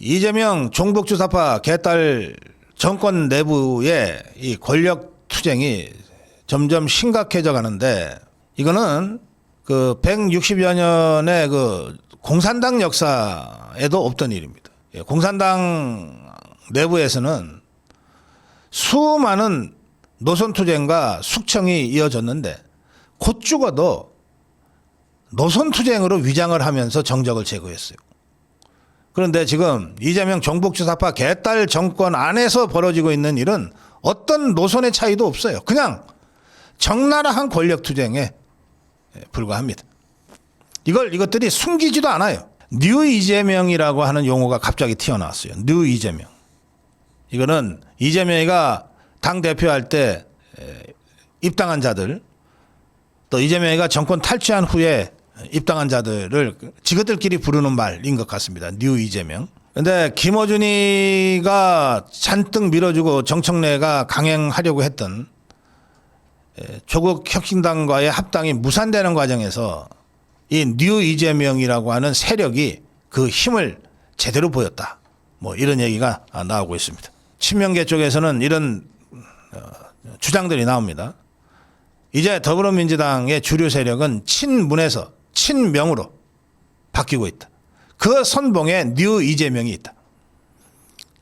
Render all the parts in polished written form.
이재명 종북주사파 개딸 정권 내부의 이 권력 투쟁이 점점 심각해져 가는데, 이거는 그 160여 년의 그 공산당 역사에도 없던 일입니다. 공산당 내부에서는 수많은 노선 투쟁과 숙청이 이어졌는데 곧 죽어도 노선 투쟁으로 위장을 하면서 정적을 제거했어요. 그런데 지금 이재명 종북주사파 개딸 정권 안에서 벌어지고 있는 일은 어떤 노선의 차이도 없어요. 그냥 적나라한 권력 투쟁에 불과합니다. 이것들이 숨기지도 않아요. 뉴 이재명이라고 하는 용어가 갑자기 튀어나왔어요. 뉴 이재명. 이거는 이재명이가 당 대표할 때 입당한 자들, 또 이재명이가 정권 탈취한 후에 입당한 자들을 지그들끼리 부르는 말인 것 같습니다. 뉴 이재명. 그런데 김어준이가 잔뜩 밀어주고 정청래가 강행하려고 했던 조국혁신당과의 합당이 무산되는 과정에서 이 뉴 이재명이라고 하는 세력이 그 힘을 제대로 보였다. 뭐 이런 얘기가 나오고 있습니다. 친명계 쪽에서는 이런 주장들이 나옵니다. 이제 더불어민주당의 주류 세력은 친문에서 친명으로 바뀌고 있다. 그 선봉에 뉴 이재명이 있다.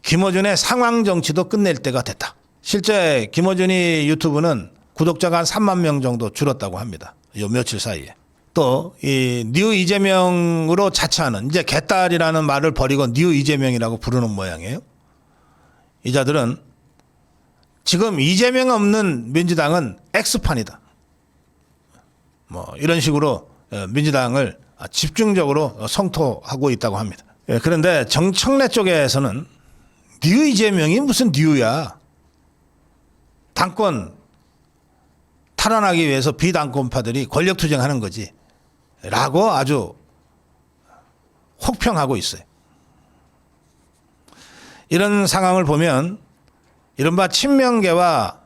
김어준의 상황 정치도 끝낼 때가 됐다. 실제 김어준이 유튜브는 구독자가 한 3만 명 정도 줄었다고 합니다. 요 며칠 사이에. 또 이 뉴 이재명으로 자처하는, 이제 개딸이라는 말을 버리고 뉴 이재명이라고 부르는 모양이에요. 이 자들은 지금 이재명 없는 민주당은 X판이다. 뭐 이런 식으로 민주당을 집중적으로 성토하고 있다고 합니다. 그런데 정청래 쪽에서는 뉴 이재명이 무슨 뉴야. 당권 탈환하기 위해서 비당권파들이 권력 투쟁하는 거지 라고 아주 혹평하고 있어요. 이런 상황을 보면 이른바 친명계와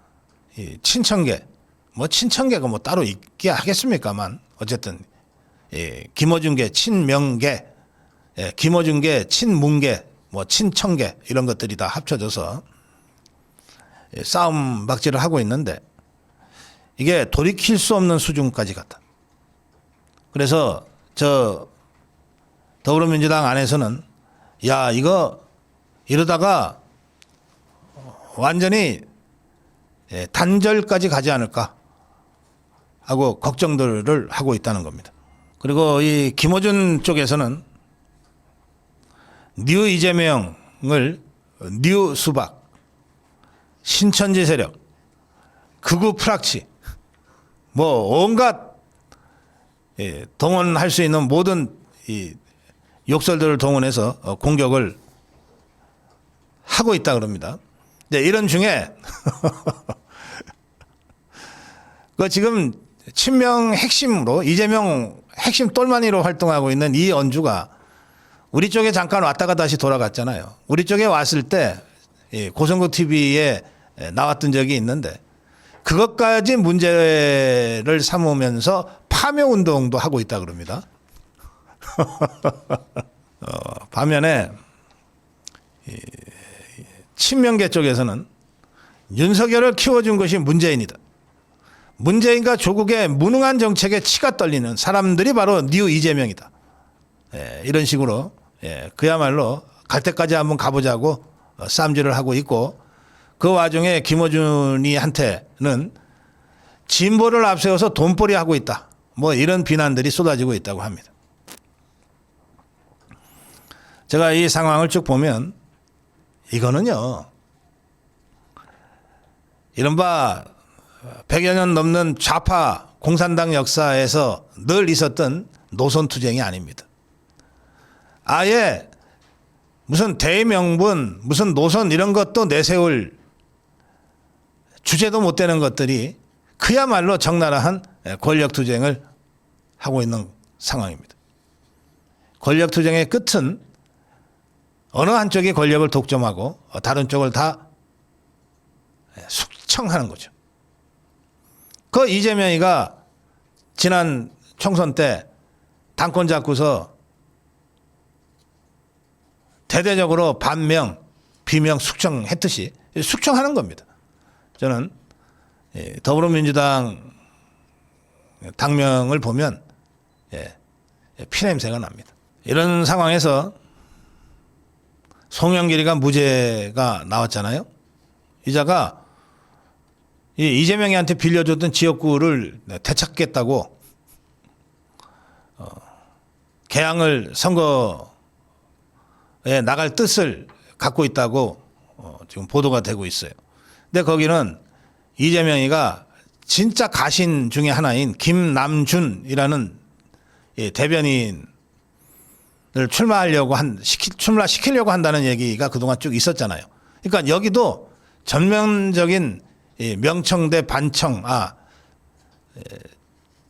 친청계, 뭐 친청계가 뭐 따로 있게 하겠습니까만 어쨌든 김어준계, 친명계, 김어준계, 친문계, 뭐 친청계 이런 것들이 다 합쳐져서 싸움 박질을 하고 있는데 이게 돌이킬 수 없는 수준까지 갔다. 그래서 저 더불어민주당 안에서는 야 이거 이러다가 완전히 단절까지 가지 않을까 하고 걱정들을 하고 있다는 겁니다. 그리고 이 김어준 쪽에서는 뉴 이재명을 뉴 수박, 신천지 세력, 극우 프락치, 뭐 온갖 동원할 수 있는 모든 이 욕설들을 동원해서 공격을 하고 있다 그럽니다. 네, 이런 중에 그 지금 친명 핵심으로 이재명 핵심 똘마니로 활동하고 있는 이 언주가 우리 쪽에 잠깐 왔다가 다시 돌아갔잖아요. 우리 쪽에 왔을 때 고성국 TV에 나왔던 적이 있는데 그것까지 문제를 삼으면서 파묘 운동도 하고 있다 그럽니다. 반면에 친명계 쪽에서는 윤석열을 키워준 것이 문재인이다. 문재인과 조국의 무능한 정책에 치가 떨리는 사람들이 바로 뉴 이재명이다. 이런 식으로 그야말로 갈 때까지 한번 가보자고 싸움질을 하고 있고, 그 와중에 김어준이한테는 진보를 앞세워서 돈벌이 하고 있다. 뭐 이런 비난들이 쏟아지고 있다고 합니다. 제가 이 상황을 쭉 보면 이거는요, 이른바 100여 년 넘는 좌파 공산당 역사에서 늘 있었던 노선 투쟁이 아닙니다. 아예 무슨 대명분, 무슨 노선 이런 것도 내세울 주제도 못 되는 것들이 그야말로 적나라한 권력 투쟁을 하고 있는 상황입니다. 권력 투쟁의 끝은 어느 한쪽이 권력을 독점하고 다른 쪽을 다 숙청하는 거죠. 그 이재명이가 지난 총선 때 당권 잡고서 대대적으로 반명, 비명 숙청했듯이 숙청하는 겁니다. 저는 더불어민주당 당명을 보면 피냄새가 납니다. 이런 상황에서 송영길이가 무죄가 나왔잖아요. 이자가 이재명이한테 빌려줬던 지역구를 되찾겠다고 개항을 선거에 나갈 뜻을 갖고 있다고 지금 보도가 되고 있어요. 근데 거기는 이재명이가 진짜 가신 중에 하나인 김남준이라는 대변인을 출마시키려고 한다는 얘기가 그동안 쭉 있었잖아요. 그러니까 여기도 전면적인 명청 대 반청,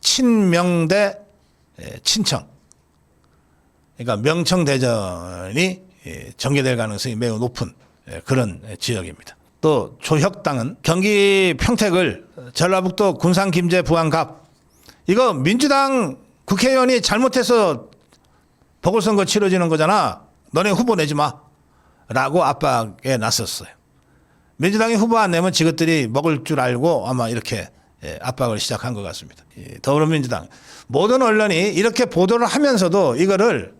친명 대 친청. 그러니까 명청 대전이 전개될 가능성이 매우 높은 그런 지역입니다. 또 조혁당은 경기 평택을 전라북도 군산 김제 부안갑, 이거 민주당 국회의원이 잘못해서 보궐선거 치러지는 거잖아. 너네 후보 내지 마. 라고 압박에 나섰어요. 민주당이 후보 안 내면 지것들이 먹을 줄 알고 아마 이렇게 압박을 시작한 것 같습니다. 더불어민주당 모든 언론이 이렇게 보도를 하면서도 이거를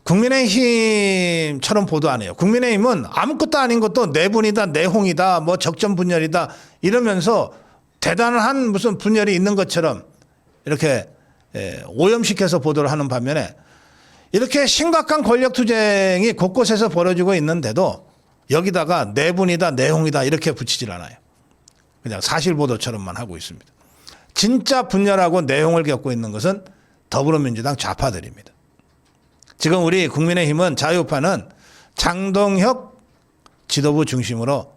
국민의힘처럼 보도 안 해요. 국민의힘은 아무것도 아닌 것도 내분이다, 내홍이다, 뭐 적전분열이다 이러면서 대단한 무슨 분열이 있는 것처럼 이렇게 오염시켜서 보도를 하는 반면에 이렇게 심각한 권력투쟁이 곳곳에서 벌어지고 있는데도 여기다가 내분이다, 내홍이다 이렇게 붙이질 않아요. 그냥 사실보도처럼만 하고 있습니다. 진짜 분열하고 내홍을 겪고 있는 것은 더불어민주당 좌파들입니다. 지금 우리 국민의힘은 자유파는 장동혁 지도부 중심으로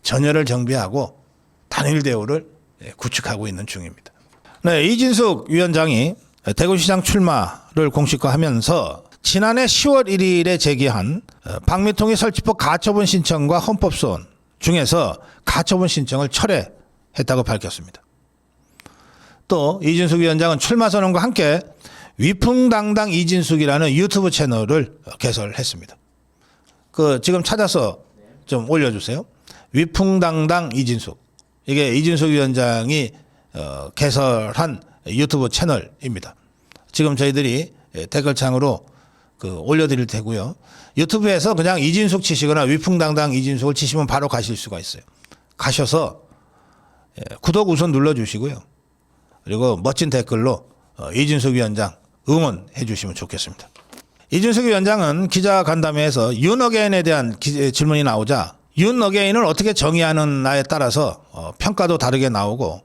전열을 정비하고 단일 대우를 구축하고 있는 중입니다. 네, 이진숙 위원장이 대구시장 출마를 공식화하면서 지난해 10월 1일에 제기한 방미통일 설치법 가처분 신청과 헌법소원 중에서 가처분 신청을 철회했다고 밝혔습니다. 또 이진숙 위원장은 출마 선언과 함께 위풍당당 이진숙이라는 유튜브 채널을 개설했습니다. 지금 찾아서 좀 올려주세요. 위풍당당 이진숙. 이게 이진숙 위원장이 개설한 유튜브 채널입니다. 지금 저희들이 댓글창으로 올려드릴 테고요. 유튜브에서 그냥 이진숙 치시거나 위풍당당 이진숙을 치시면 바로 가실 수가 있어요. 가셔서 구독 우선 눌러주시고요. 그리고 멋진 댓글로 이진숙 위원장 응원해 주시면 좋겠습니다. 이진숙 위원장은 기자간담회에서 윤어게인에 대한 질문이 나오자 윤어게인을 어떻게 정의하느냐에 따라서 평가도 다르게 나오고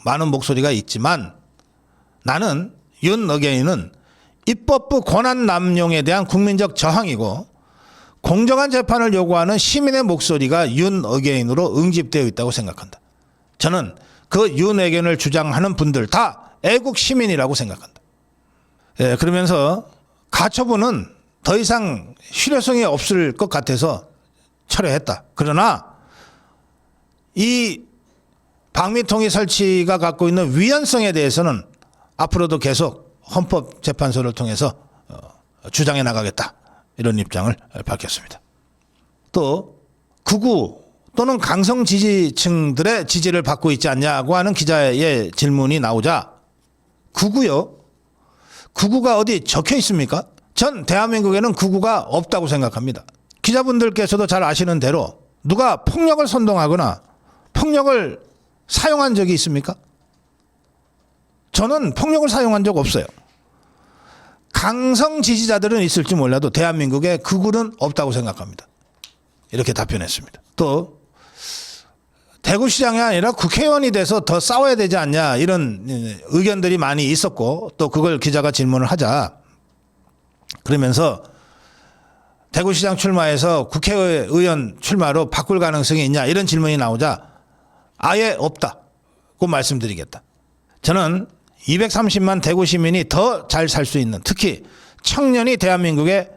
많은 목소리가 있지만 나는 윤어게인은 입법부 권한 남용에 대한 국민적 저항이고 공정한 재판을 요구하는 시민의 목소리가 윤어게인으로 응집되어 있다고 생각한다. 저는 그 윤어게인을 주장하는 분들 다 애국 시민이라고 생각한다. 그러면서 가처분은 더 이상 실효성이 없을 것 같아서 철회했다. 그러나 이 방미통일 설치가 갖고 있는 위헌성에 대해서는 앞으로도 계속 헌법재판소를 통해서 주장해 나가겠다. 이런 입장을 밝혔습니다. 또 극우 또는 강성 지지층들의 지지를 받고 있지 않냐고 하는 기자의 질문이 나오자 극우요? 극우가 어디 적혀 있습니까? 전 대한민국에는 극우가 없다고 생각합니다. 기자분들께서도 잘 아시는 대로 누가 폭력을 선동하거나 폭력을 사용한 적이 있습니까? 저는 폭력을 사용한 적 없어요. 강성 지지자들은 있을지 몰라도 대한민국에 극우는 없다고 생각합니다. 이렇게 답변했습니다. 또 대구시장이 아니라 국회의원이 돼서 더 싸워야 되지 않냐 이런 의견들이 많이 있었고 또 그걸 기자가 질문을 하자 그러면서 대구시장 출마해서 국회의원 출마로 바꿀 가능성이 있냐 이런 질문이 나오자 아예 없다고 말씀드리겠다. 저는 230만 대구 시민이 더 잘 살 수 있는 특히 청년이 대한민국의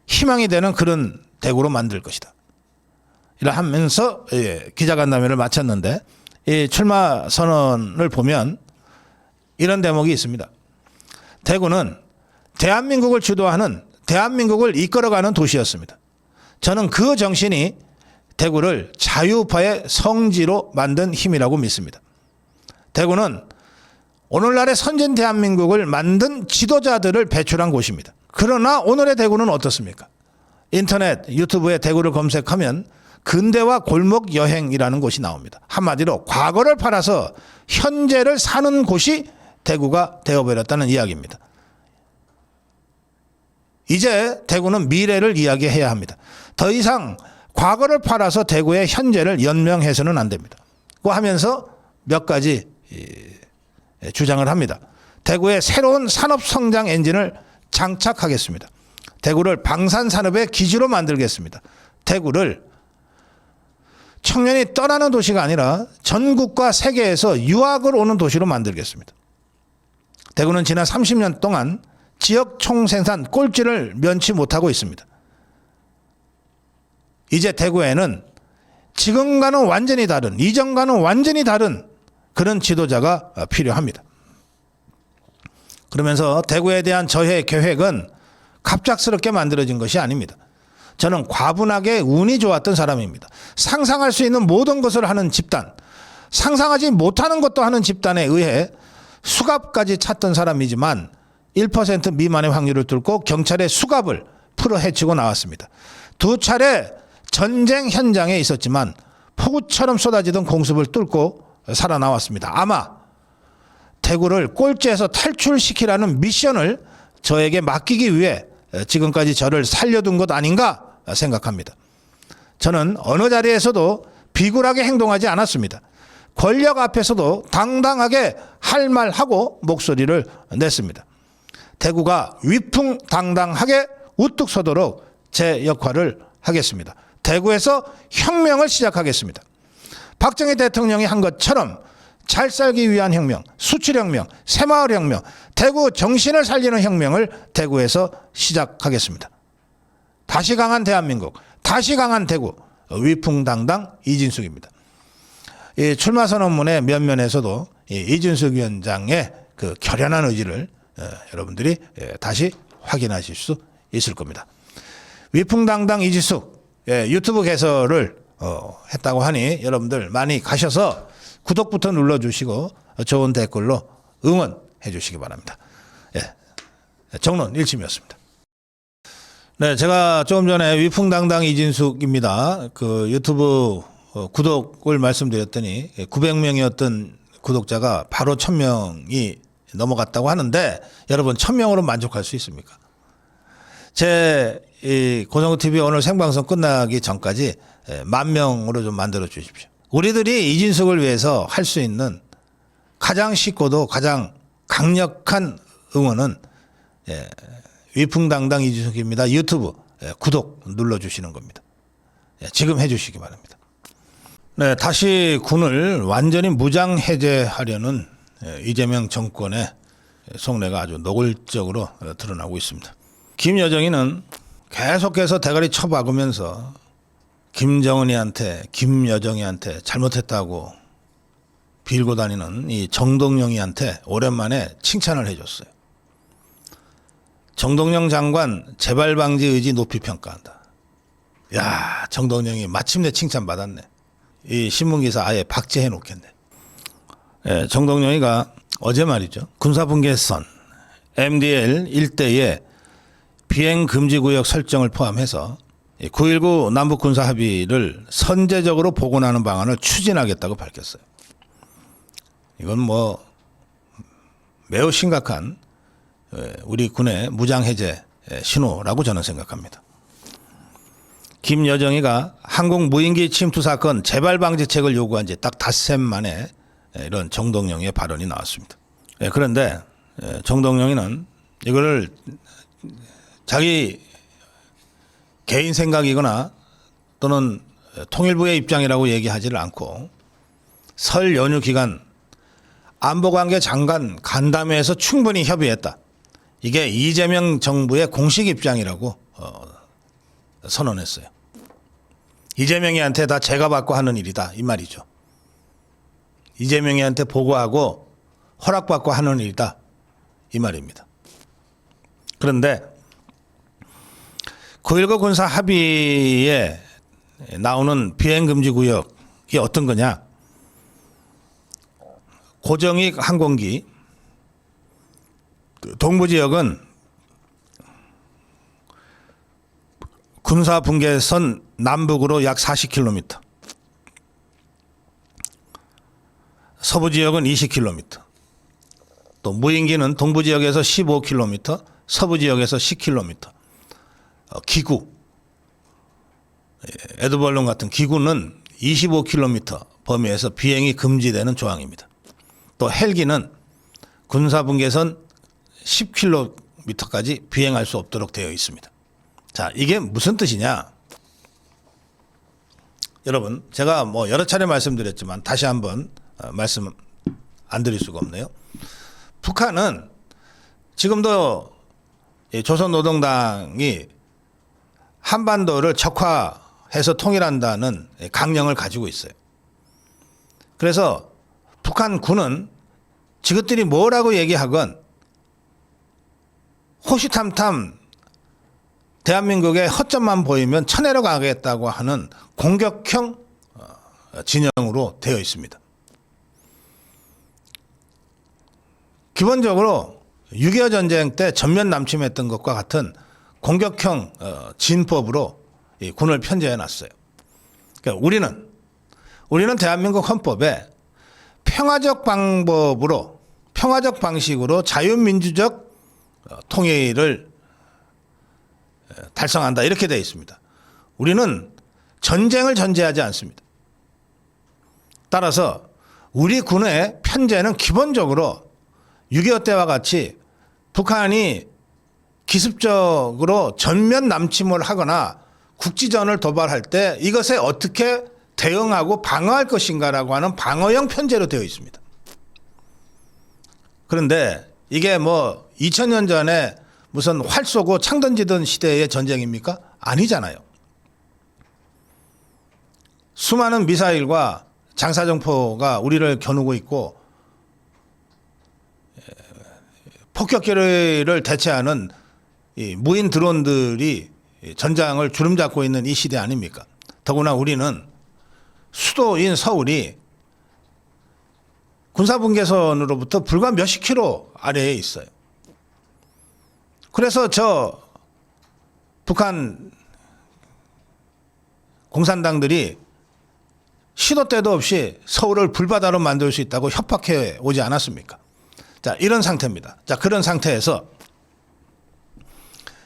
희망이 되는 그런 대구로 만들 것이다. 이라 하면서 기자간담회를 마쳤는데 이 출마 선언을 보면 이런 대목이 있습니다. 대구는 대한민국을 주도하는 대한민국을 이끌어가는 도시였습니다. 저는 그 정신이 대구를 자유우파의 성지로 만든 힘이라고 믿습니다. 대구는 오늘날의 선진 대한민국을 만든 지도자들을 배출한 곳입니다. 그러나 오늘의 대구는 어떻습니까? 인터넷, 유튜브에 대구를 검색하면 근대화 골목 여행이라는 곳이 나옵니다. 한마디로 과거를 팔아서 현재를 사는 곳이 대구가 되어버렸다는 이야기입니다. 이제 대구는 미래를 이야기해야 합니다. 더 이상 과거를 팔아서 대구의 현재를 연명해서는 안 됩니다. 그 하면서 몇 가지 주장을 합니다. 대구의 새로운 산업 성장 엔진을 장착하겠습니다. 대구를 방산산업의 기지로 만들겠습니다. 대구를 청년이 떠나는 도시가 아니라 전국과 세계에서 유학을 오는 도시로 만들겠습니다. 대구는 지난 30년 동안 지역 총생산 꼴찌를 면치 못하고 있습니다. 이제 대구에는 지금과는 완전히 다른, 이전과는 완전히 다른 그런 지도자가 필요합니다. 그러면서 대구에 대한 저의 계획은 갑작스럽게 만들어진 것이 아닙니다. 저는 과분하게 운이 좋았던 사람입니다. 상상할 수 있는 모든 것을 하는 집단, 상상하지 못하는 것도 하는 집단에 의해 수갑까지 찾던 사람이지만 1% 미만의 확률을 뚫고 경찰의 수갑을 풀어 헤치고 나왔습니다. 2차례 전쟁 현장에 있었지만 폭우처럼 쏟아지던 공습을 뚫고 살아나왔습니다. 아마 대구를 꼴찌에서 탈출시키라는 미션을 저에게 맡기기 위해 지금까지 저를 살려둔 것 아닌가 생각합니다. 저는 어느 자리에서도 비굴하게 행동하지 않았습니다. 권력 앞에서도 당당하게 할 말하고 목소리를 냈습니다. 대구가 위풍당당하게 우뚝 서도록 제 역할을 하겠습니다. 대구에서 혁명을 시작하겠습니다. 박정희 대통령이 한 것처럼 잘 살기 위한 혁명, 수출혁명, 새마을혁명, 대구 정신을 살리는 혁명을 대구에서 시작하겠습니다. 다시 강한 대한민국, 다시 강한 대구, 위풍당당 이진숙입니다. 이 출마선언문의 면면에서도 이진숙 위원장의 그 결연한 의지를 여러분들이 다시 확인하실 수 있을 겁니다. 위풍당당 이진숙 유튜브 개설을 했다고 하니 여러분들 많이 가셔서 구독부터 눌러주시고 좋은 댓글로 응원해 주시기 바랍니다. 정론 일침이었습니다. 네, 제가 조금 전에 위풍당당 이진숙입니다. 그 유튜브 구독을 말씀드렸더니 900명이었던 구독자가 바로 1000명이 넘어갔다고 하는데 여러분 1000명으로 만족할 수 있습니까? 제 고성구 TV 오늘 생방송 끝나기 전까지 10,000명으로 좀 만들어 주십시오. 우리들이 이진숙을 위해서 할 수 있는 가장 쉽고도 가장 강력한 응원은 위풍당당 이진숙입니다. 유튜브 구독 눌러주시는 겁니다. 지금 해주시기 바랍니다. 네, 다시 군을 완전히 무장 해제하려는 이재명 정권의 속내가 아주 노골적으로 드러나고 있습니다. 김여정이는 계속해서 대가리 쳐박으면서 김정은이한테, 김여정이한테 잘못했다고 빌고 다니는 이 정동영이한테 오랜만에 칭찬을 해줬어요. 정동영 장관 재발 방지 의지 높이 평가한다. 야, 정동영이 마침내 칭찬받았네. 이 신문기사 아예 박제해 놓겠네. 정동영이가 어제 말이죠. 군사분계선 MDL 일대의 비행금지구역 설정을 포함해서 9.19 남북군사합의를 선제적으로 복원하는 방안을 추진하겠다고 밝혔어요. 이건 뭐 매우 심각한 우리 군의 무장해제 신호라고 저는 생각합니다. 김여정이가 한국 무인기 침투 사건 재발 방지책을 요구한 지 딱 닷새 만에 이런 정동영의 발언이 나왔습니다. 그런데 정동영이는 이거를 자기 개인 생각이거나 또는 통일부의 입장이라고 얘기하지를 않고 설 연휴 기간 안보관계 장관 간담회에서 충분히 협의했다. 이게 이재명 정부의 공식 입장이라고 선언했어요. 이재명이한테 다 제가 받고 하는 일이다 이 말이죠. 이재명이한테 보고하고 허락받고 하는 일이다 이 말입니다. 그런데 9.19 군사 합의에 나오는 비행금지 구역이 어떤 거냐? 고정익 항공기, 동부지역은 군사 분계선 남북으로 약 40km, 서부지역은 20km, 또 무인기는 동부지역에서 15km, 서부지역에서 10km, 기구, 에드벌룬 같은 기구는 25km 범위에서 비행이 금지되는 조항입니다. 또 헬기는 군사분계선 10km까지 비행할 수 없도록 되어 있습니다. 자, 이게 무슨 뜻이냐? 여러분, 제가 뭐 여러 차례 말씀드렸지만 다시 한번 말씀 안 드릴 수가 없네요. 북한은 지금도 조선노동당이 한반도를 적화해서 통일한다는 강령을 가지고 있어요. 그래서 북한 군은 지그들이 뭐라고 얘기하건 호시탐탐 대한민국의 허점만 보이면 쳐내려 가겠다고 하는 공격형 진영으로 되어 있습니다. 기본적으로 6.25 전쟁 때 전면 남침했던 것과 같은 공격형 진법으로 군을 편제해 놨어요. 그러니까 우리는 대한민국 헌법에 평화적 방법으로, 평화적 방식으로 자유민주적 통일을 달성한다, 이렇게 되어 있습니다. 우리는 전쟁을 전제하지 않습니다. 따라서 우리 군의 편제는 기본적으로 6.25 때와 같이 북한이 기습적으로 전면 남침을 하거나 국지전을 도발할 때 이것에 어떻게 대응하고 방어할 것인가라고 하는 방어형 편제로 되어 있습니다. 그런데 이게 뭐 2000년 전에 무슨 활 쏘고 창 던지던 시대의 전쟁입니까? 아니잖아요. 수많은 미사일과 장사정포가 우리를 겨누고 있고 폭격기를 대체하는 이 무인 드론들이 전장을 주름잡고 있는 이 시대 아닙니까? 더구나 우리는 수도인 서울이 군사분계선으로부터 불과 몇십 킬로 아래에 있어요. 그래서 저 북한 공산당들이 시도 때도 없이 서울을 불바다로 만들 수 있다고 협박해 오지 않았습니까? 자, 이런 상태입니다. 자, 그런 상태에서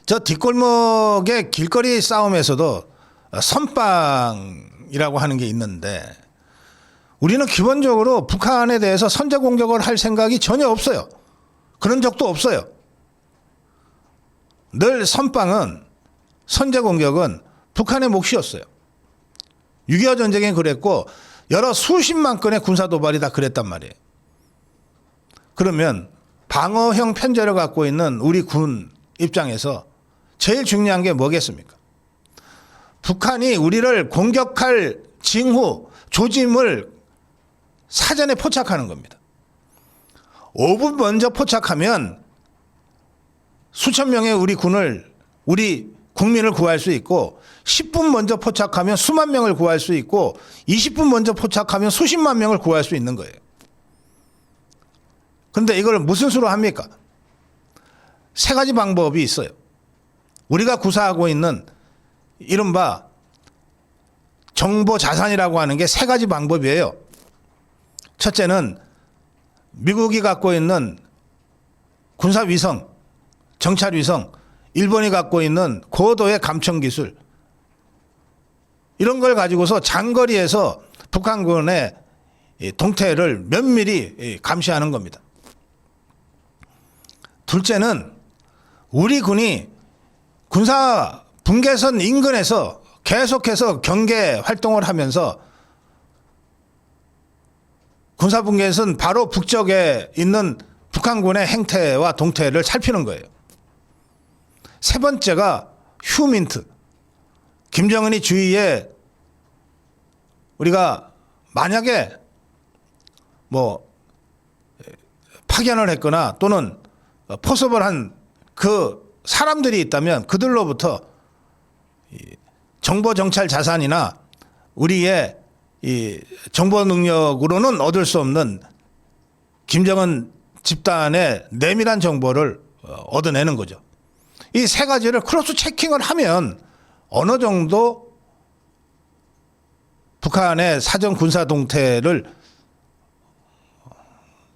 저 뒷골목의 길거리 싸움에서도 선빵이라고 하는 게 있는데 우리는 기본적으로 북한에 대해서 선제 공격을 할 생각이 전혀 없어요. 그런 적도 없어요. 늘 선빵은, 선제 공격은 북한의 몫이었어요. 6.25 전쟁에 그랬고 여러 수십만 건의 군사 도발이 다 그랬단 말이에요. 그러면 방어형 편제를 갖고 있는 우리 군 입장에서 제일 중요한 게 뭐겠습니까? 북한이 우리를 공격할 징후, 조짐을 사전에 포착하는 겁니다. 5분 먼저 포착하면 수천 명의 우리 국민을 구할 수 있고 10분 먼저 포착하면 수만 명을 구할 수 있고 20분 먼저 포착하면 수십만 명을 구할 수 있는 거예요. 그런데 이걸 무슨 수로 합니까? 세 가지 방법이 있어요. 우리가 구사하고 있는 이른바 정보 자산이라고 하는 게 세 가지 방법이에요. 첫째는 미국이 갖고 있는 군사위성, 정찰위성, 일본이 갖고 있는 고도의 감청 기술, 이런 걸 가지고서 장거리에서 북한군의 동태를 면밀히 감시하는 겁니다. 둘째는 우리 군이 군사 분계선 인근에서 계속해서 경계 활동을 하면서 군사 분계선 바로 북쪽에 있는 북한군의 행태와 동태를 살피는 거예요. 세 번째가 휴민트. 김정은이 주위에 우리가 만약에 뭐 파견을 했거나 또는 포섭을 한 그 사람들이 있다면 그들로부터 정보 정찰 자산이나 우리의 이 정보 능력으로는 얻을 수 없는 김정은 집단의 내밀한 정보를 얻어내는 거죠. 이 세 가지를 크로스 체킹을 하면 어느 정도 북한의 사전 군사 동태를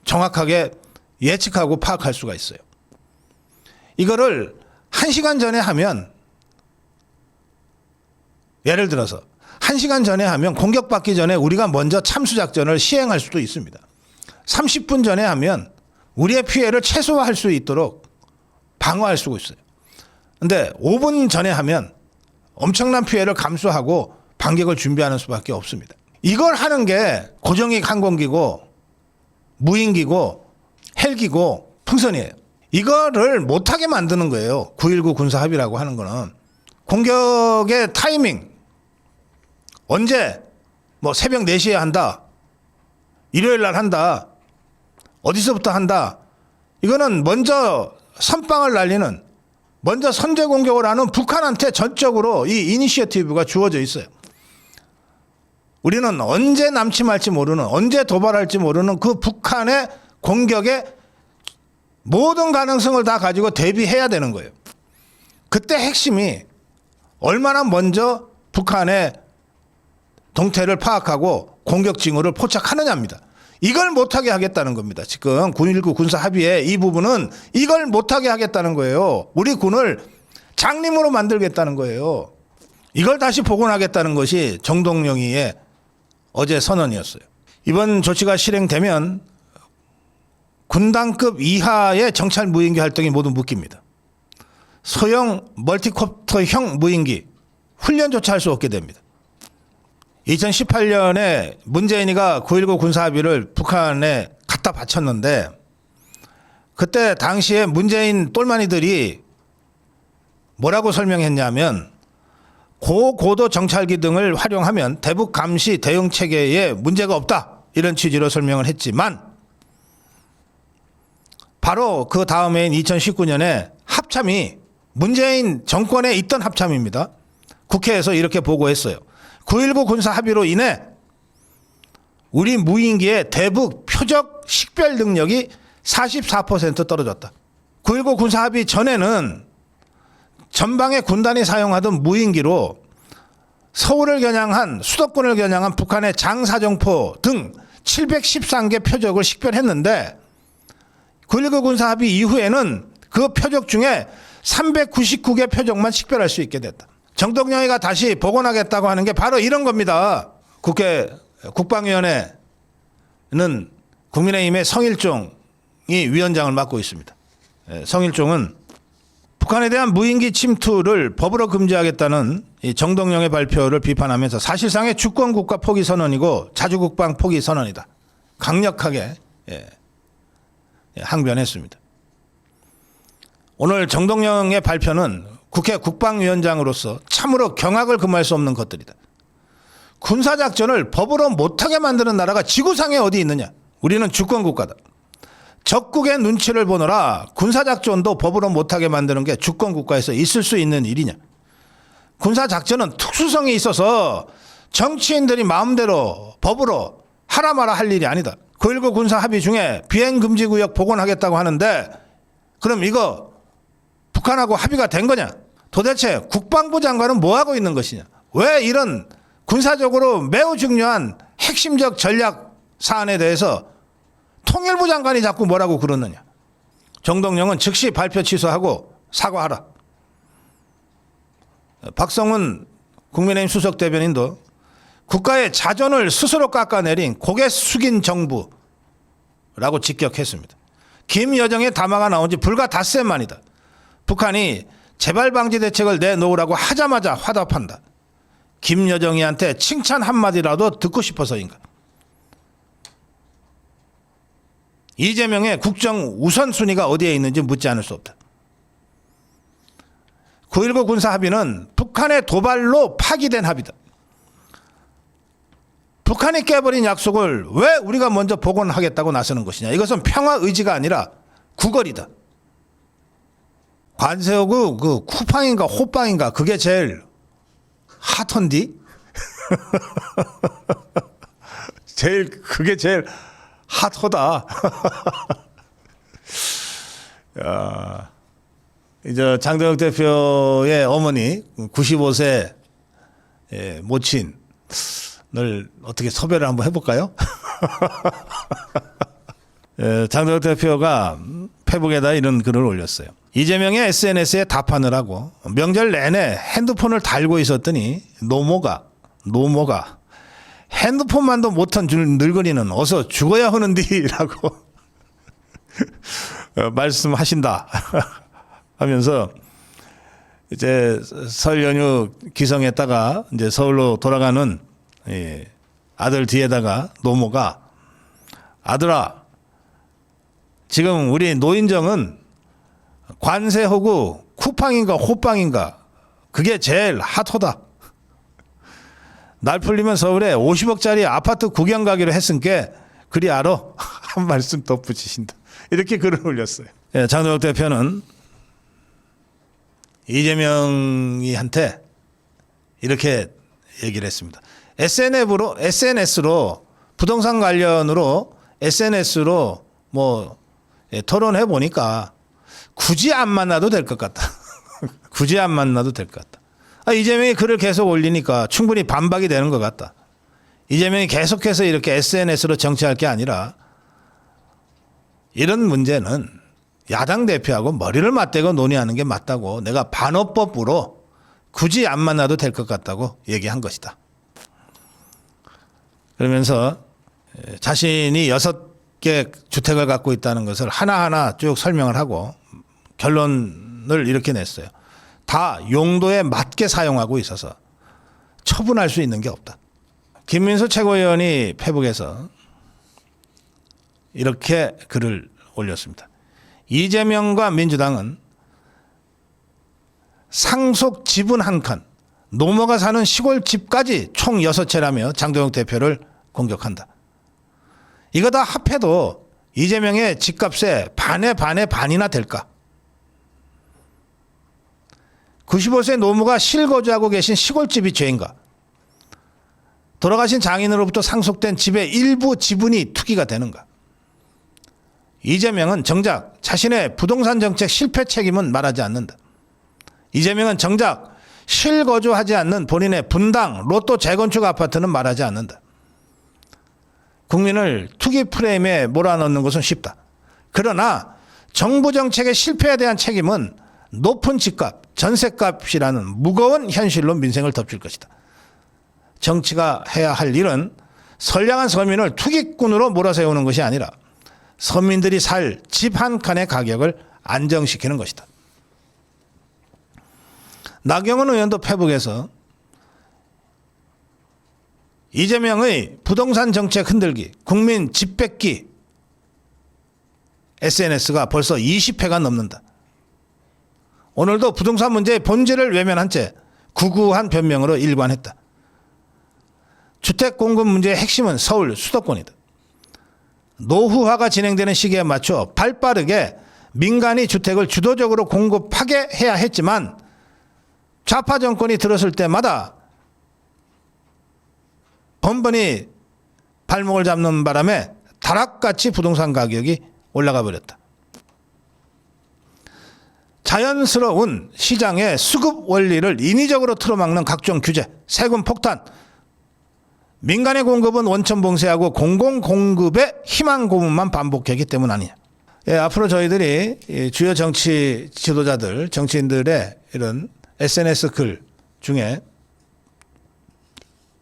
정확하게 예측하고 파악할 수가 있어요. 이거를 1시간 전에 하면, 예를 들어서 1시간 전에 하면 공격받기 전에 우리가 먼저 참수작전을 시행할 수도 있습니다. 30분 전에 하면 우리의 피해를 최소화할 수 있도록 방어할 수가 있어요. 그런데 5분 전에 하면 엄청난 피해를 감수하고 반격을 준비하는 수밖에 없습니다. 이걸 하는 게 고정익 항공기고 무인기고 헬기고 풍선이에요. 이거를 못하게 만드는 거예요. 9.19 군사합의라고 하는 거는. 공격의 타이밍, 언제, 뭐 새벽 4시에 한다, 일요일 날 한다, 어디서부터 한다, 이거는 먼저 선빵을 날리는, 먼저 선제 공격을 하는 북한한테 전적으로 이 이니시어티브가 주어져 있어요. 우리는 언제 남침할지 모르는, 언제 도발할지 모르는 그 북한의 공격에 모든 가능성을 다 가지고 대비해야 되는 거예요. 그때 핵심이 얼마나 먼저 북한의 동태를 파악하고 공격 징후를 포착하느냐입니다. 이걸 못하게 하겠다는 겁니다. 지금 9.19 군사합의의 이 부분은 이걸 못하게 하겠다는 거예요. 우리 군을 장님으로 만들겠다는 거예요. 이걸 다시 복원하겠다는 것이 정동영이의 어제 선언이었어요. 이번 조치가 실행되면 군단급 이하의 정찰 무인기 활동이 모두 묶입니다. 소형 멀티콥터형 무인기 훈련조차 할 수 없게 됩니다. 2018년에 문재인이가 9.19 군사합의를 북한에 갖다 바쳤는데, 그때 당시에 문재인 똘마니들이 뭐라고 설명했냐면, 고고도 정찰기 등을 활용하면 대북 감시 대응 체계에 문제가 없다, 이런 취지로 설명을 했지만, 바로 그 다음해인 2019년에 합참이 문재인 정권에 있던 합참입니다. 국회에서 이렇게 보고했어요. 9.19 군사 합의로 인해 우리 무인기의 대북 표적 식별 능력이 44% 떨어졌다. 9.19 군사 합의 전에는 전방의 군단이 사용하던 무인기로 서울을 겨냥한, 수도권을 겨냥한 북한의 장사정포 등 713개 표적을 식별했는데, 9.19 군사 합의 이후에는 그 표적 중에 399개 표적만 식별할 수 있게 됐다. 정동영이가 다시 복원하겠다고 하는 게 바로 이런 겁니다. 국회 국방위원회는 국민의힘의 성일종이 위원장을 맡고 있습니다. 성일종은 북한에 대한 무인기 침투를 법으로 금지하겠다는 이 정동영의 발표를 비판하면서 사실상의 주권국가 포기 선언이고 자주국방 포기 선언이다, 강력하게 항변했습니다. 오늘 정동영의 발표는 국회 국방위원장으로서 참으로 경악을 금할 수 없는 것들이다. 군사작전을 법으로 못하게 만드는 나라가 지구상에 어디 있느냐. 우리는 주권국가다. 적국의 눈치를 보느라 군사작전도 법으로 못하게 만드는 게 주권국가에서 있을 수 있는 일이냐. 군사작전은 특수성이 있어서 정치인들이 마음대로 법으로 하라 마라 할 일이 아니다. 9.19 군사합의 중에 비행금지구역 복원하겠다고 하는데, 그럼 이거 북한하고 합의가 된 거냐? 도대체 국방부 장관은 뭐 하고 있는 것이냐? 왜 이런 군사적으로 매우 중요한 핵심적 전략 사안에 대해서 통일부 장관이 자꾸 뭐라고 그러느냐? 정동영은 즉시 발표 취소하고 사과하라. 박성훈 국민의힘 수석 대변인도 국가의 자존을 스스로 깎아내린 고개 숙인 정부라고 직격했습니다. 김여정의 담화가 나온 지 불과 닷새 만이다. 북한이 재발 방지 대책을 내놓으라고 하자마자 화답한다. 김여정이한테 칭찬 한마디라도 듣고 싶어서인가. 이재명의 국정 우선순위가 어디에 있는지 묻지 않을 수 없다. 9.19 군사합의는 북한의 도발로 파기된 합의다. 북한이 깨버린 약속을 왜 우리가 먼저 복원하겠다고 나서는 것이냐. 이것은 평화 의지가 아니라 구걸이다. 관세오구 그 쿠팡인가 호빵인가 그게 제일 핫한디? 그게 제일 핫하다. 야, 이제 장동혁 대표의 어머니 95세 모친을 어떻게 섭외를 한번 해볼까요? 장동혁 대표가 페북에다 이런 글을 올렸어요. 이재명의 SNS에 답판을 하고 명절 내내 핸드폰을 달고 있었더니 노모가 핸드폰만도 못한 늙은이는 어서 죽어야 하는디라고 말씀하신다 하면서 이제 설 연휴 기성했다가 이제 서울로 돌아가는 아들 뒤에다가 노모가 아들아 지금 우리 노인정은 관세하고 쿠팡인가 호빵인가 그게 제일 핫하다. 날 풀리면 서울에 50억짜리 아파트 구경 가기로 했으니까 그리 알아. 한 말씀 덧붙이신다. 이렇게 글을 올렸어요. 장동혁 대표는 이재명이한테 이렇게 얘기를 했습니다. SNS로 부동산 관련으로 SNS로 토론해 보니까 굳이 안 만나도 될 것 같다. 굳이 안 만나도 될 것 같다. 이재명이 글을 계속 올리니까 충분히 반박이 되는 것 같다. 이재명이 계속해서 이렇게 SNS로 정치할 게 아니라 이런 문제는 야당 대표하고 머리를 맞대고 논의하는 게 맞다고 내가 반어법으로 굳이 안 만나도 될 것 같다고 얘기한 것이다. 그러면서 자신이 6개 주택을 갖고 있다는 것을 하나하나 쭉 설명을 하고 결론을 이렇게 냈어요. 다 용도에 맞게 사용하고 있어서 처분할 수 있는 게 없다. 김민수 최고위원이 페북에서 이렇게 글을 올렸습니다. 이재명과 민주당은 상속 지분 한 칸, 노모가 사는 시골집까지 총 6채라며 장동혁 대표를 공격한다. 이거 다 합해도 이재명의 집값의 반이나 될까? 95세 노무가 실거주하고 계신 시골집이 죄인가? 돌아가신 장인으로부터 상속된 집의 일부 지분이 투기가 되는가? 이재명은 정작 자신의 부동산 정책 실패 책임은 말하지 않는다. 이재명은 정작 실거주하지 않는 본인의 분당 로또 재건축 아파트는 말하지 않는다. 국민을 투기 프레임에 몰아넣는 것은 쉽다. 그러나 정부 정책의 실패에 대한 책임은 높은 집값, 전셋값이라는 무거운 현실로 민생을 덮칠 것이다. 정치가 해야 할 일은 선량한 서민을 투기꾼으로 몰아세우는 것이 아니라 서민들이 살 집 한 칸의 가격을 안정시키는 것이다. 나경원 의원도 페북에서 이재명의 부동산 정책 흔들기, 국민 집 뺏기 SNS가 벌써 20회가 넘는다. 오늘도 부동산 문제의 본질을 외면한 채 구구한 변명으로 일관했다. 주택 공급 문제의 핵심은 서울 수도권이다. 노후화가 진행되는 시기에 맞춰 발빠르게 민간이 주택을 주도적으로 공급하게 해야 했지만 좌파 정권이 들었을 때마다 번번이 발목을 잡는 바람에 다락같이 부동산 가격이 올라가 버렸다. 자연스러운 시장의 수급 원리를 인위적으로 틀어막는 각종 규제, 세금 폭탄, 민간의 공급은 원천 봉쇄하고 공공 공급의 희망 고문만 반복했기 때문 아니냐. 앞으로 저희들이 주요 정치 지도자들, 정치인들의 이런 SNS 글 중에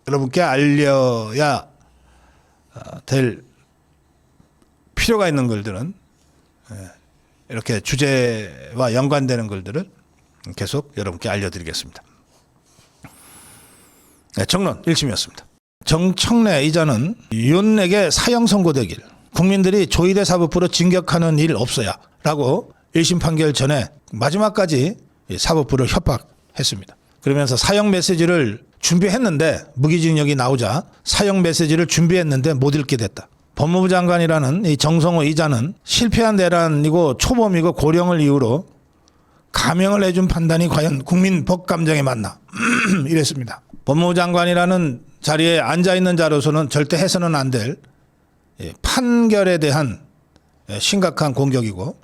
여러분께 알려야 될 필요가 있는 글들은 이렇게 주제와 연관되는 글들을 계속 여러분께 알려드리겠습니다. 정론 1심이었습니다. 정청래 이자는 윤핵의 사형 선고되길 국민들이 조희대 사법부로 진격하는 일 없어야 라고 1심 판결 전에 마지막까지 사법부를 협박했습니다. 그러면서 사형 메시지를 준비했는데 무기징역이 나오자 사형 메시지를 준비했는데 못 읽게 됐다. 법무부 장관이라는 이 정성호 이자는 실패한 내란이고 초범이고 고령을 이유로 감형을 해준 판단이 과연 국민 법감정에 맞나 이랬습니다. 법무부 장관이라는 자리에 앉아있는 자로서는 절대 해서는 안 될 판결에 대한 심각한 공격이고,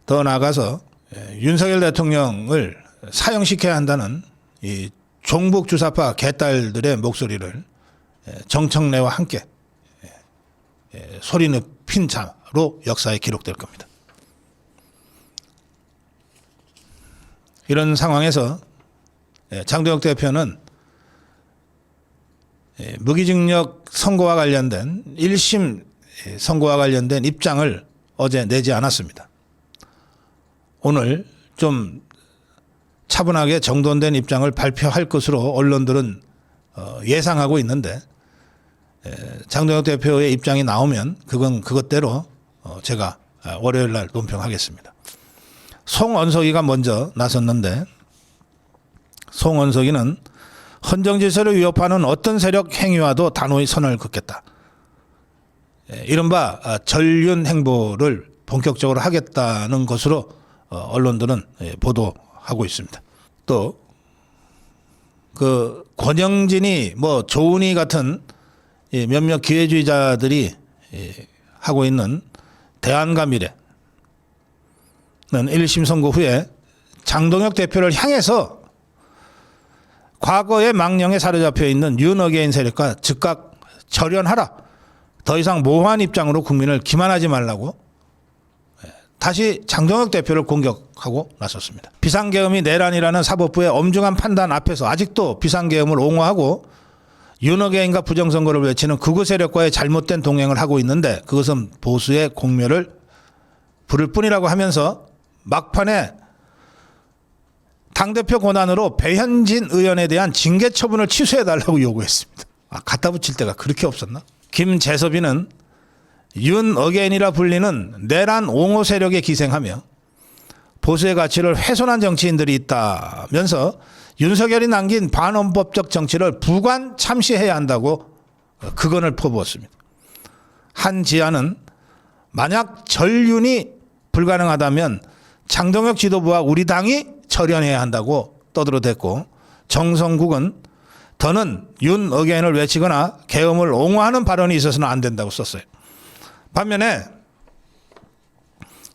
더 나아가서 윤석열 대통령을 사형시켜야 한다는 이 종북 주사파 개딸들의 목소리를 정청래와 함께 소리 높인 자로 역사에 기록될 겁니다. 이런 상황에서 장동혁 대표는 무기징역 선고와 관련된 1심 선고와 관련된 입장을 어제 내지 않았습니다. 오늘 좀 차분하게 정돈된 입장을 발표할 것으로 언론들은 예상하고 있는데, 장동혁 대표의 입장이 나오면 그건 그것대로 제가 월요일 날 논평하겠습니다. 송언석이가 먼저 나섰는데, 송언석이는 헌정질서를 위협하는 어떤 세력 행위와도 단호히 선을 긋겠다. 이른바 전륜 행보를 본격적으로 하겠다는 것으로 언론들은 보도하고 있습니다. 또 그 권영진이 뭐 조은희 같은 몇몇 기회주의자들이 하고 있는 대안과 미래는 1심 선고 후에 장동혁 대표를 향해서 과거의 망령에 사로잡혀 있는 윤어게인 세력과 즉각 절연하라. 더 이상 모호한 입장으로 국민을 기만하지 말라고 다시 장동혁 대표를 공격하고 나섰습니다. 비상계엄이 내란이라는 사법부의 엄중한 판단 앞에서 아직도 비상계엄을 옹호하고 윤어게인과 부정선거를 외치는 극우 세력과의 잘못된 동행을 하고 있는데, 그것은 보수의 공멸을 부를 뿐이라고 하면서 막판에 당대표 권한으로 배현진 의원에 대한 징계 처분을 취소해달라고 요구했습니다. 갖다 붙일 때가 그렇게 없었나? 김재섭이는 윤어게인이라 불리는 내란 옹호 세력에 기생하며 보수의 가치를 훼손한 정치인들이 있다면서 윤석열이 남긴 반헌법적 정치를 부관 참시해야 한다고 극언을 퍼부었습니다. 한지아는 만약 전륜이 불가능하다면 장동혁 지도부와 우리 당이 절연해야 한다고 떠들어댔고, 정성국은 더는 윤어게인을 외치거나 계엄을 옹호하는 발언이 있어서는 안 된다고 썼어요. 반면에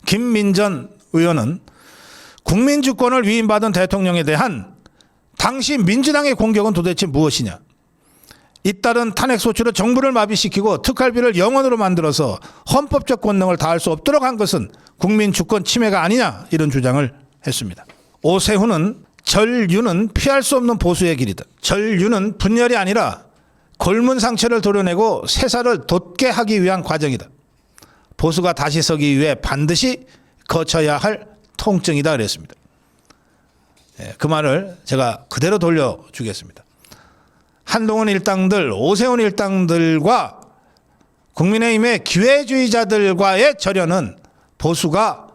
김민전 의원은 국민주권을 위임받은 대통령에 대한 당시 민주당의 공격은 도대체 무엇이냐. 잇따른 탄핵소추로 정부를 마비시키고 특활비를 영원으로 만들어서 헌법적 권능을 다할 수 없도록 한 것은 국민주권 침해가 아니냐, 이런 주장을 했습니다. 오세훈은 전륜은 피할 수 없는 보수의 길이다. 전륜은 분열이 아니라 골문 상처를 도려내고 세사를 돋게 하기 위한 과정이다. 보수가 다시 서기 위해 반드시 거쳐야 할 통증이다 그랬습니다. 그 말을 제가 그대로 돌려주겠습니다. 한동훈 일당들, 오세훈 일당들과 국민의힘의 기회주의자들과의 절연은 보수가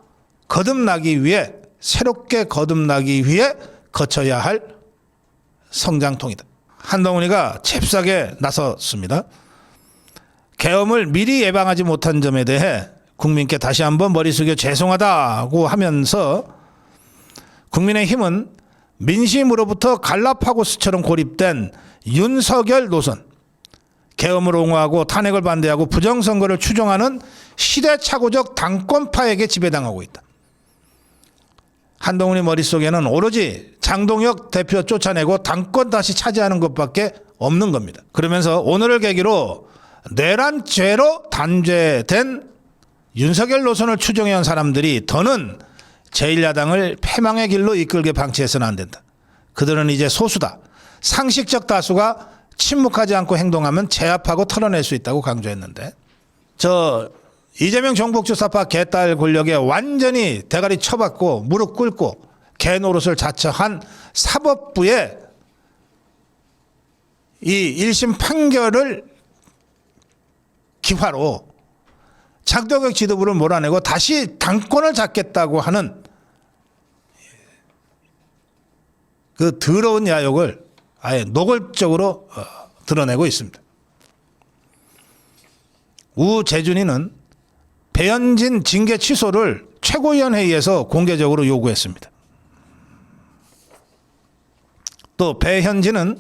거듭나기 위해, 새롭게 거듭나기 위해 거쳐야 할 성장통이다. 한동훈이가 잽싸게 나섰습니다. 계엄을 미리 예방하지 못한 점에 대해 국민께 다시 한번 머리 숙여 죄송하다고 하면서, 국민의힘은 민심으로부터 갈라파고스처럼 고립된 윤석열 노선, 계엄을 옹호하고 탄핵을 반대하고 부정선거를 추종하는 시대착오적 당권파에게 지배당하고 있다. 한동훈이 머릿속에는 오로지 장동혁 대표 쫓아내고 당권 다시 차지하는 것밖에 없는 겁니다. 그러면서 오늘을 계기로 내란죄로 단죄된 윤석열 노선을 추종해온 사람들이 더는 제1야당을 패망의 길로 이끌게 방치해서는 안 된다. 그들은 이제 소수다. 상식적 다수가 침묵하지 않고 행동하면 제압하고 털어낼 수 있다고 강조했는데, 이재명 정복주사파 개딸 권력에 완전히 대가리 쳐박고 무릎 꿇고 개노릇을 자처한 사법부의 이 1심 판결을 기화로 장동혁 지도부를 몰아내고 다시 당권을 잡겠다고 하는 그 더러운 야욕을 아예 노골적으로 드러내고 있습니다. 우재준이는 배현진 징계 취소를 최고위원회의에서 공개적으로 요구했습니다. 또 배현진은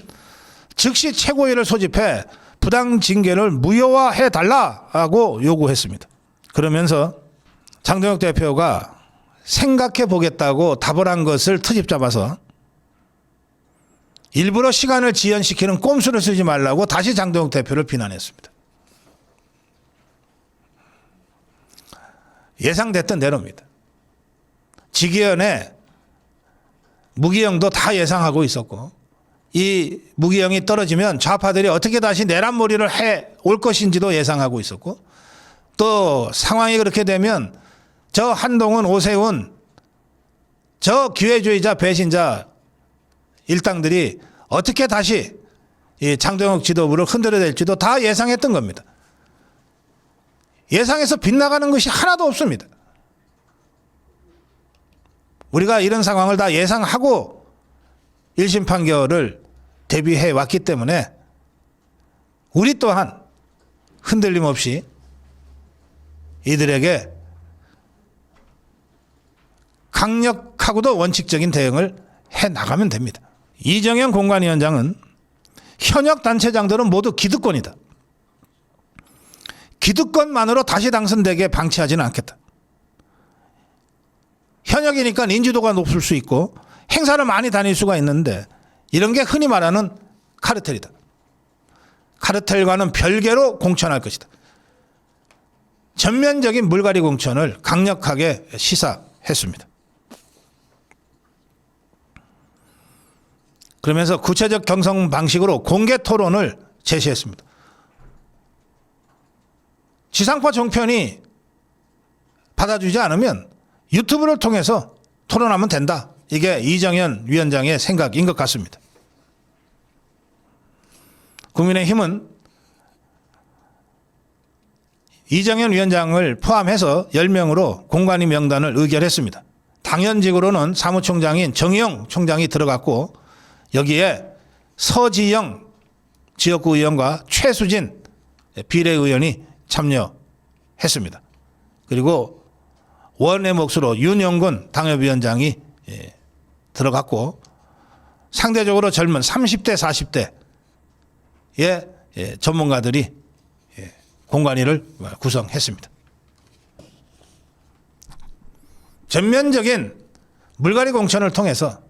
즉시 최고위를 소집해 부당 징계를 무효화해 달라고 요구했습니다. 그러면서 장동혁 대표가 생각해 보겠다고 답을 한 것을 트집 잡아서 일부러 시간을 지연시키는 꼼수를 쓰지 말라고 다시 장동혁 대표를 비난했습니다. 예상됐던 대로입니다. 직위원회 무기형도 다 예상하고 있었고, 이 무기형이 떨어지면 좌파들이 어떻게 다시 내란몰이를 해 올 것인지도 예상하고 있었고, 또 상황이 그렇게 되면 저 한동훈, 오세훈, 저 기회주의자, 배신자 일당들이 어떻게 다시 이 장동혁 지도부를 흔들어댈지도 다 예상했던 겁니다. 예상해서 빗나가는 것이 하나도 없습니다. 우리가 이런 상황을 다 예상하고 1심 판결을 대비해 왔기 때문에 우리 또한 흔들림 없이 이들에게 강력하고도 원칙적인 대응을 해 나가면 됩니다. 이정현 공관위원장은 현역 단체장들은 모두 기득권이다. 기득권만으로 다시 당선되게 방치하지는 않겠다. 현역이니까 인지도가 높을 수 있고 행사를 많이 다닐 수가 있는데 이런 게 흔히 말하는 카르텔이다. 카르텔과는 별개로 공천할 것이다. 전면적인 물갈이 공천을 강력하게 시사했습니다. 그러면서 구체적 경선 방식으로 공개 토론을 제시했습니다. 지상파 종편이 받아주지 않으면 유튜브를 통해서 토론하면 된다. 이게 이정현 위원장의 생각인 것 같습니다. 국민의힘은 이정현 위원장을 포함해서 10명으로 공관위 명단을 의결했습니다. 당연직으로는 사무총장인 정의용 총장이 들어갔고 여기에 서지영 지역구 의원과 최수진 비례의원이 참여했습니다. 그리고 원의 몫으로 윤영근 당협위원장이 들어갔고 상대적으로 젊은 30대 40대의 전문가들이 공관위를 구성했습니다. 전면적인 물갈이 공천을 통해서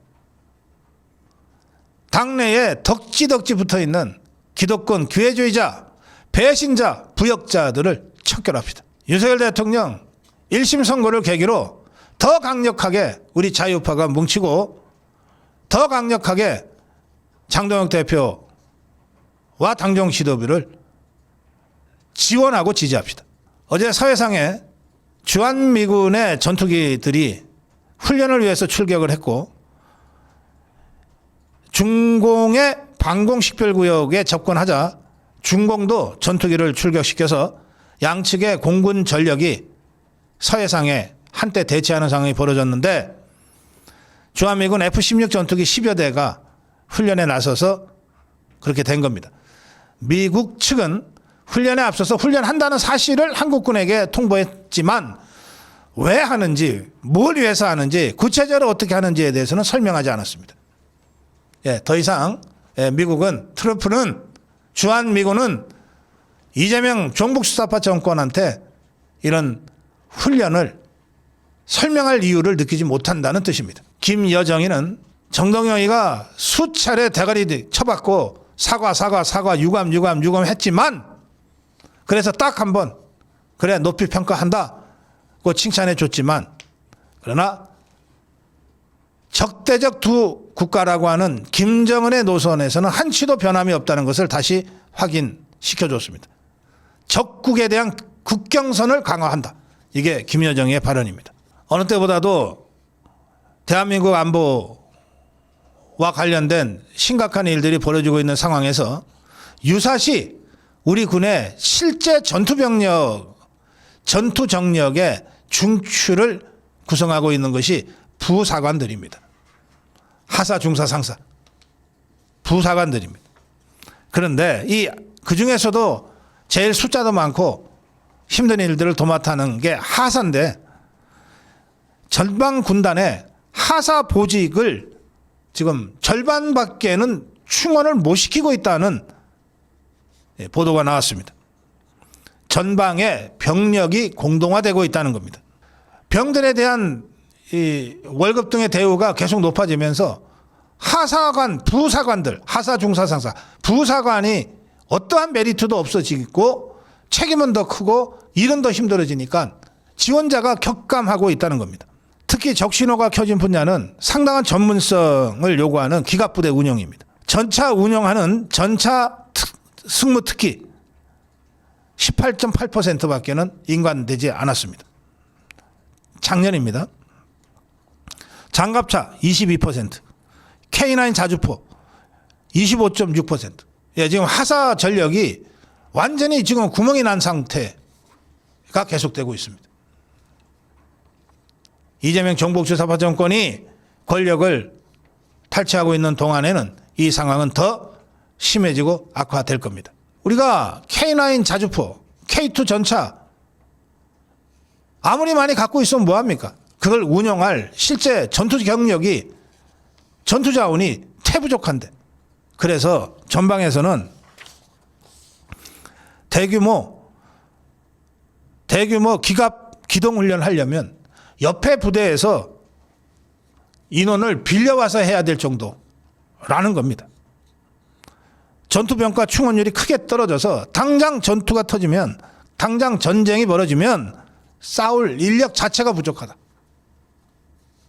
당내에 덕지덕지 붙어있는 기득권 기회주의자, 배신자, 부역자들을 척결합시다. 윤석열 대통령 1심 선고를 계기로 더 강력하게 우리 자유파가 뭉치고 더 강력하게 장동혁 대표와 당정 지도부를 지원하고 지지합시다. 어제 사회상에 주한미군의 전투기들이 훈련을 위해서 출격을 했고 중공의 방공식별구역에 접근하자 중공도 전투기를 출격시켜서 양측의 공군 전력이 서해상에 한때 대치하는 상황이 벌어졌는데 주한미군 F-16 전투기 10여 대가 훈련에 나서서 그렇게 된 겁니다. 미국 측은 훈련에 앞서서 훈련한다는 사실을 한국군에게 통보했지만 왜 하는지, 뭘 위해서 하는지, 구체적으로 어떻게 하는지에 대해서는 설명하지 않았습니다. 더 이상 미국은 트럼프는 주한미군은 이재명 종북수사파 정권한테 이런 훈련을 설명할 이유를 느끼지 못한다는 뜻입니다. 김여정이는 정동영이가 수차례 대가리 쳐받고 사과 유감 했지만 그래서 딱 한 번 그래 높이 평가한다고 칭찬해 줬지만 그러나 적대적 두 국가라고 하는 김정은의 노선에서는 한치도 변함이 없다는 것을 다시 확인시켜 줬습니다. 적국에 대한 국경선을 강화한다. 이게 김여정의 발언입니다. 어느 때보다도 대한민국 안보와 관련된 심각한 일들이 벌어지고 있는 상황에서 유사시 우리 군의 실제 전투병력, 전투 정력의 중추를 구성하고 있는 것이 부사관들입니다. 하사, 중사, 상사. 부사관들입니다. 그런데 그 중에서도 제일 숫자도 많고 힘든 일들을 도맡아는 게 하사인데 전방 군단의 하사 보직을 지금 절반밖에는 충원을 못 시키고 있다는 보도가 나왔습니다. 전방에 병력이 공동화되고 있다는 겁니다. 병들에 대한 이 월급 등의 대우가 계속 높아지면서 하사관, 부사관들, 하사, 중사, 상사, 부사관이 어떠한 메리트도 없어지고 책임은 더 크고 일은 더 힘들어지니까 지원자가 격감하고 있다는 겁니다. 특히 적신호가 켜진 분야는 상당한 전문성을 요구하는 기갑부대 운영입니다. 전차 운영하는 전차 승무 특기 18.8%밖에는 인관되지 않았습니다. 작년입니다. 장갑차 22%, K9 자주포 25.6%. 예, 지금 하사 전력이 완전히 지금 구멍이 난 상태가 계속되고 있습니다. 이재명 정복주사파 정권이 권력을 탈취하고 있는 동안에는 이 상황은 더 심해지고 악화될 겁니다. 우리가 K9 자주포, K2 전차 아무리 많이 갖고 있으면 뭐합니까? 그걸 운영할 실제 전투 경력이, 전투 자원이 태부족한데, 그래서 전방에서는 대규모 기갑 기동훈련을 하려면 옆에 부대에서 인원을 빌려와서 해야 될 정도라는 겁니다. 전투병과 충원율이 크게 떨어져서 당장 전투가 터지면, 당장 전쟁이 벌어지면 싸울 인력 자체가 부족하다.